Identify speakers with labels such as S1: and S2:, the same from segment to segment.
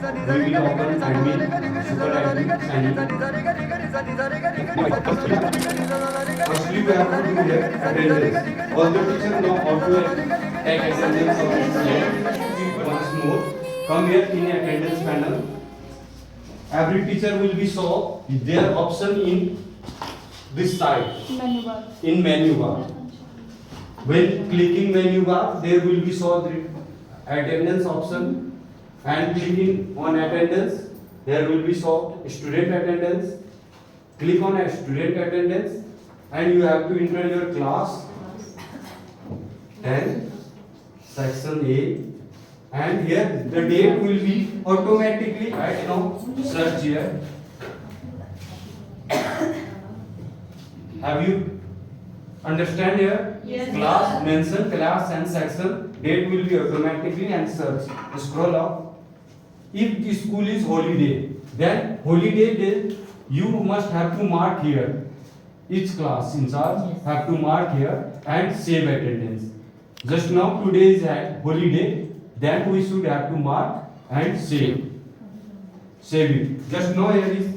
S1: we will open admin super admin sign in. Firstly, we have to do here attendance. All the teachers know how to take attendance of the student. Once more, come here in attendance panel. Every teacher will be show their option in this side.
S2: Menu bar.
S1: In menu bar. When clicking menu bar, there will be show the attendance option, and clicking on attendance, there will be show student attendance. Click on a student attendance, and you have to enter your class 10 section A, and here the date will be automatically right now search here. Have you understand here?
S2: Yes.
S1: Class, mention class and section, date will be automatically and search. Scroll up. If the school is holiday, then holiday day you must have to mark here. Each class in charge have to mark here and save attendance. Just now today is holiday, then we should have to mark and save. Save it. Just now here is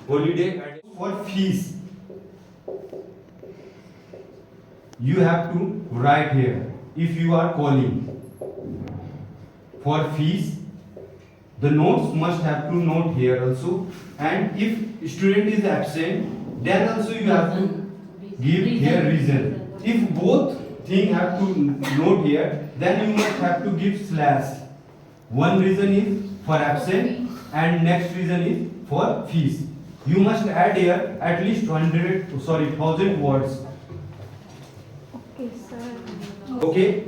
S1: holiday. For fees, you have to write here if you are calling. For fees, the notes must have to note here also, and if student is absent, then also you have to give here reason. If both thing have to note here, then you must have to give slash. One reason is for absent and next reason is for fees. You must add here at least 1000 words.
S2: Okay, sir.
S1: Okay?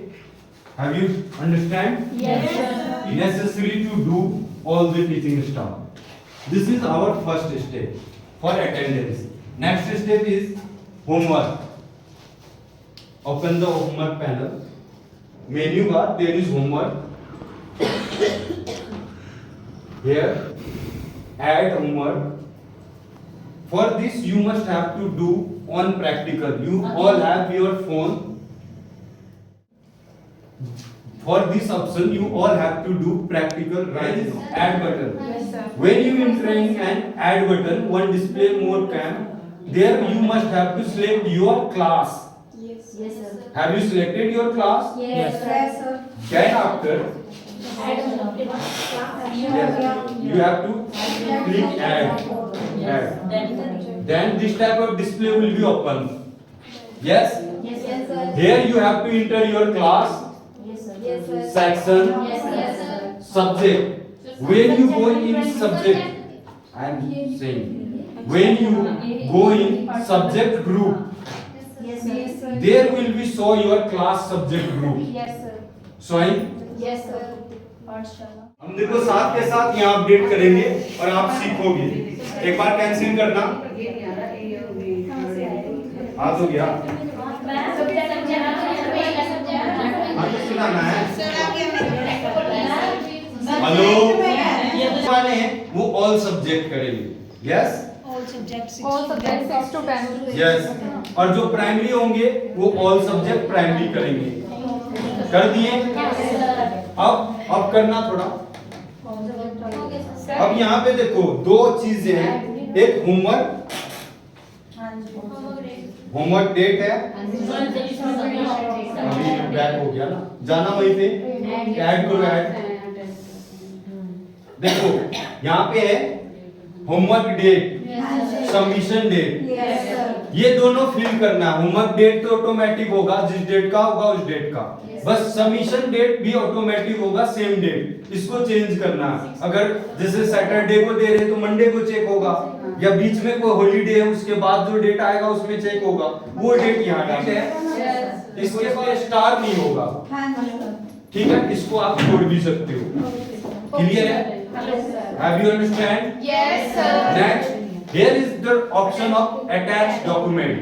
S1: Have you understand?
S2: Yes, sir.
S1: Necessary to do all the teaching stuff. This is our first step for attendance. Next step is homework. Open the homework panel. Menu bar, there is homework. Here, add homework. For this, you must have to do on practical. You all have your phone. For this option, you all have to do practical. Right? Add button.
S2: Yes, sir.
S1: When you entering an add button, one display more cam. There you must have to select your class.
S2: Yes, yes, sir.
S1: Have you selected your class?
S2: Yes, sir.
S1: Then after, yes, you have to click add. Add. Then this type of display will be open. Yes?
S2: Yes, sir.
S1: Here you have to enter your class,
S2: Yes, sir.
S1: section,
S2: Yes, sir.
S1: subject. When you go in subject, I am saying, when you go in subject group,
S2: Yes, sir.
S1: there will be show your class subject group.
S2: Yes, sir.
S1: Showing.
S2: Yes, sir. पाठशाला।
S1: हम देखो साथ के साथ यहाँ update करेंगे और आप सीखोगे। एक बार कैंसिल करना। आ तो गया। हाँ तो सुनाना है। हेलो। वाले हैं वो ऑल सब्जेक्ट करेंगे। Yes.
S2: All subjects 6 to 10.
S1: Yes. और जो प्राइमरी होंगे वो ऑल सब्जेक्ट प्राइमरी करेंगे। कर दिए? अब करना थोड़ा। अब यहाँ पे देखो दो चीजें हैं, एक होमवर्क डेट है, अभी बैक हो गया ना, जाना वहीं पे ऐड करो ऐड। देखो यहाँ पे है होमवर्क डेट, सबमिशन डेट, ये दोनों फिल करना है। होमवर्क डेट तो ऑटोमेटिक होगा, जिस डेट का होगा उस डेट का, बस सबमिशन डेट भी ऑटोमेटिक होगा सेम डेट, इसको चेंज करना है। अगर जैसे सैटरडे को दे रहे तो मंडे को चेक होगा, या बीच में कोई हॉलीडे है उसके बाद जो डेट आएगा उसमें चेक होगा, वो डेट यहाँ डालते हैं। इसके बाद स्टार नहीं होगा, ठीक है, इसको आप छोड़ भी सकते हो। क्लियर है? Have you understand?
S2: Yes, sir.
S1: Next, here is the option of attached document.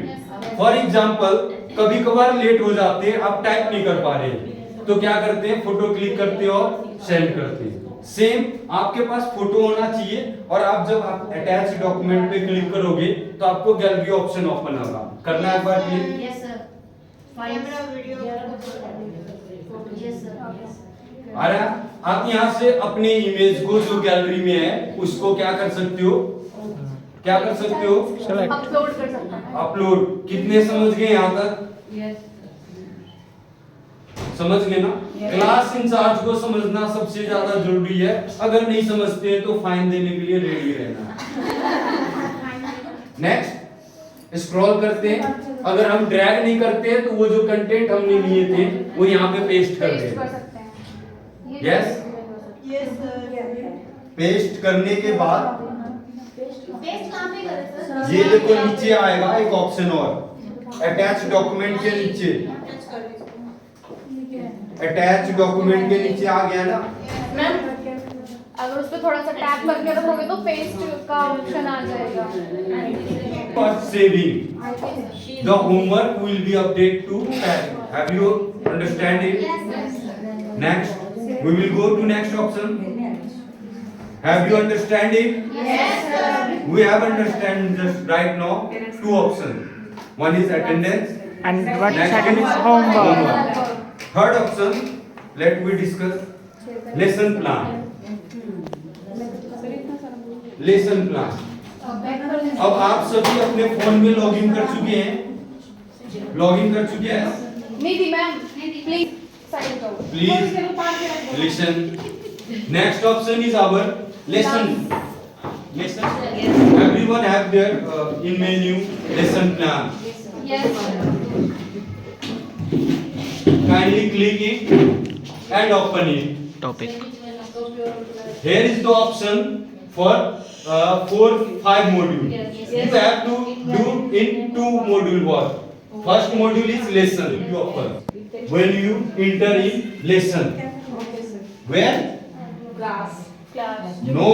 S1: For example, कभी कभार लेट हो जाते हैं, आप टाइप नहीं कर पा रहे, तो क्या करते हैं, फोटो क्लिक करते हो और सेंड करते हैं। सेम आपके पास फोटो होना चाहिए, और आप जब आप अटैच डॉक्यूमेंट पे क्लिक करोगे तो आपको गैलरी ऑप्शन ओपन होगा। करना है एक बार click.
S2: Yes, sir. Camera video. Yes, sir.
S1: आ रहा है? आप यहाँ से अपने इमेज को जो गैलरी में है उसको क्या कर सकते हो, क्या कर सकते हो,
S2: अपलोड कर सकते हैं।
S1: अपलोड। कितने समझ गए यहाँ तक? समझ गए ना? क्लास इंचार्ज को समझना सबसे ज्यादा जरूरी है। अगर नहीं समझते हैं तो फाइन देने के लिए रेडी रहना। नेक्स्ट स्क्रॉल करते हैं। अगर हम ड्रैग नहीं करते हैं तो वो जो कंटेंट हमने लिए थे वो यहाँ पे पेस्ट कर
S2: पेस्ट कर
S1: देंगे।
S2: सकते हैं।
S1: यस, पेस्ट करने के बाद
S2: पेस्ट कहाँ पे करें सर?
S1: ये देखो नीचे आएगा एक ऑप्शन और अटैच डॉक्यूमेंट के नीचे, अटैच डॉक्यूमेंट के नीचे आ गया ना।
S2: मैम अगर उस पर थोड़ा सा टैप करके रखोगे तो पेस्ट का ऑप्शन आ जाएगा।
S1: For saving the homework will be updated to pad. Have you understand it? Next, we will go to next option. Have you understand it?
S2: Yes sir.
S1: We have understand just right now two options. One is attendance
S3: And what
S1: Next
S3: second
S1: one
S3: is
S1: is
S3: homework.
S1: homework. Third option, let me discuss lesson plan. Lesson plan. अब आप सभी अपने phone में login कर चुके हैं, login कर चुके हैं?
S2: निधि मैम प्लीज साइड करो।
S1: Please listen. Next option is our lesson. Lesson. Everyone have their in menu lesson plan.
S2: Yes sir.
S1: Kindly click it and open it.
S3: Topic.
S1: Here is the option for 4-5 module. You have to do in 2 module work. First module is lesson. You offer when you enter in lesson. Where?
S2: Class.
S1: No.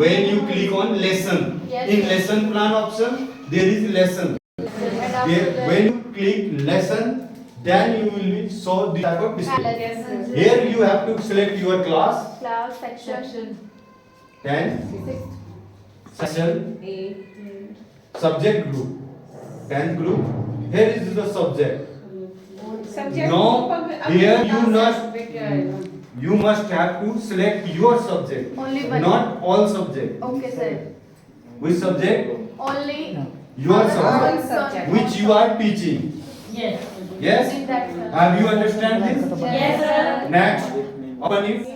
S1: When you click on lesson.
S2: Yes.
S1: In lesson plan option, there is lesson. There, when you click lesson, then you will be show the type of display. Here you have to select your class.
S2: Class section
S1: 10 section subject group, 10th group. Here is the subject. Now here you must have to select your subject,
S2: Only one.
S1: not all subject.
S2: Okay sir.
S1: Which subject?
S2: Only
S1: Your subject which you are teaching. Yes. Have you understand this?
S2: Yes sir.
S1: Next, open it.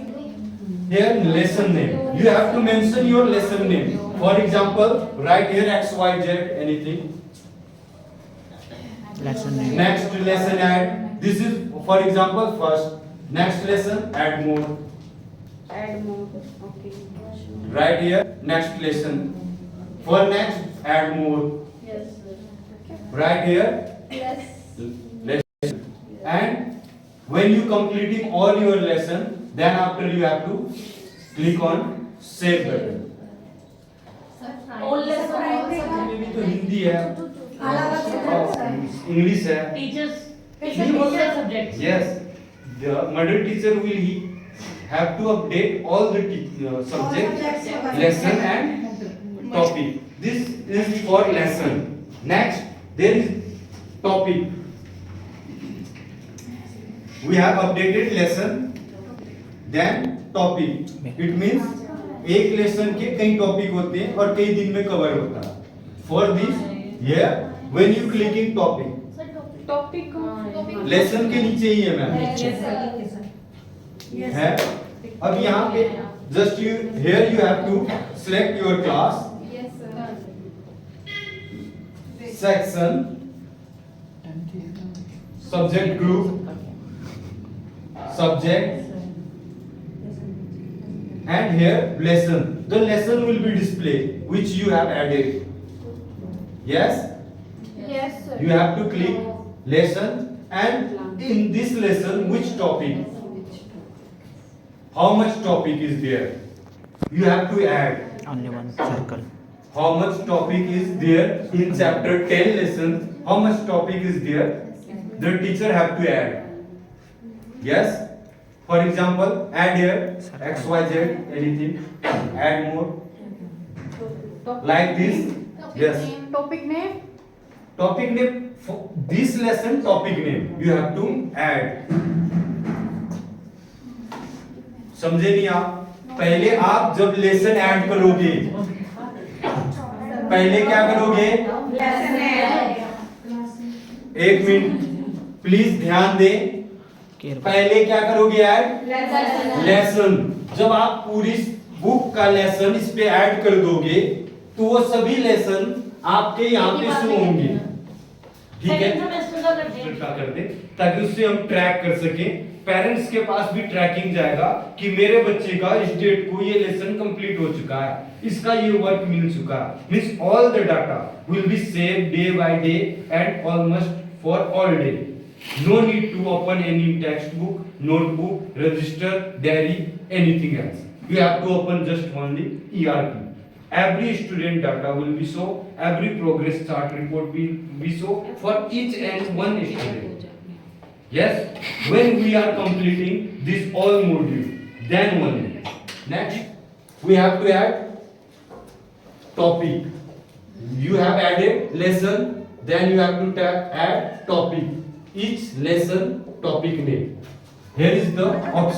S1: Here lesson name. You have to mention your lesson name. For example, write here X, Y, Z, anything.
S3: Lesson name.
S1: Next lesson add. This is for example first. Next lesson add more. Write here next lesson. For next add more. Write here lesson. And when you completing all your lesson, then after you have to click on save button. इसमें भी तो हिंदी है, English है। Yes, the mother teacher will have to update all the subject, lesson and topic. This is for lesson. Next, there is topic. We have updated lesson, then topic. It means एक lesson के कई topic होते हैं और कई दिन में cover होता है. For this, here when you clicking topic, lesson के नीचे ही है मैम. है. अब यहाँ पे just you here you have to select your class, section, subject group, subject, and here lesson. The lesson will be displayed which you have added. Yes,
S2: yes sir.
S1: you have to click lesson and in this lesson which topic, how much topic is there, you have to add.
S3: Only one circle.
S1: How much topic is there in chapter 10 lesson, how much topic is there, the teacher have to add. Yes, for example add here X, Y, Z, anything, add more like this. Yes,
S2: topic name
S1: topic name for this lesson, topic name you have to add. समझे नहीं आप? पहले आप जब lesson add करोगे, पहले क्या करोगे? एक मिनट प्लीज ध्यान दें, पहले क्या करोगे? Add lesson. जब आप पूरी बुक का लेसन इस पे ऐड कर दोगे तो वो सभी लेसन आपके यहाँ पे शो होंगे, ठीक है? उल्टा कर दे ताकि उससे हम ट्रैक कर सके, पेरेंट्स के पास भी ट्रैकिंग जाएगा कि मेरे बच्चे का इस डेट को ये लेसन कंप्लीट हो चुका है, इसका ये वर्क मिल चुका है। Means all the data will be save day by day and almost for all day. No need to open any textbook, notebook, register, diary, anything else. You have to open just only ERP. Every student data will be show, every progress chart report will be show for each and one student. Yes, when we are completing this all module, then only. Next, we have to add topic. You have added lesson, then you have to add topic. Each lesson topic name. Here is the option.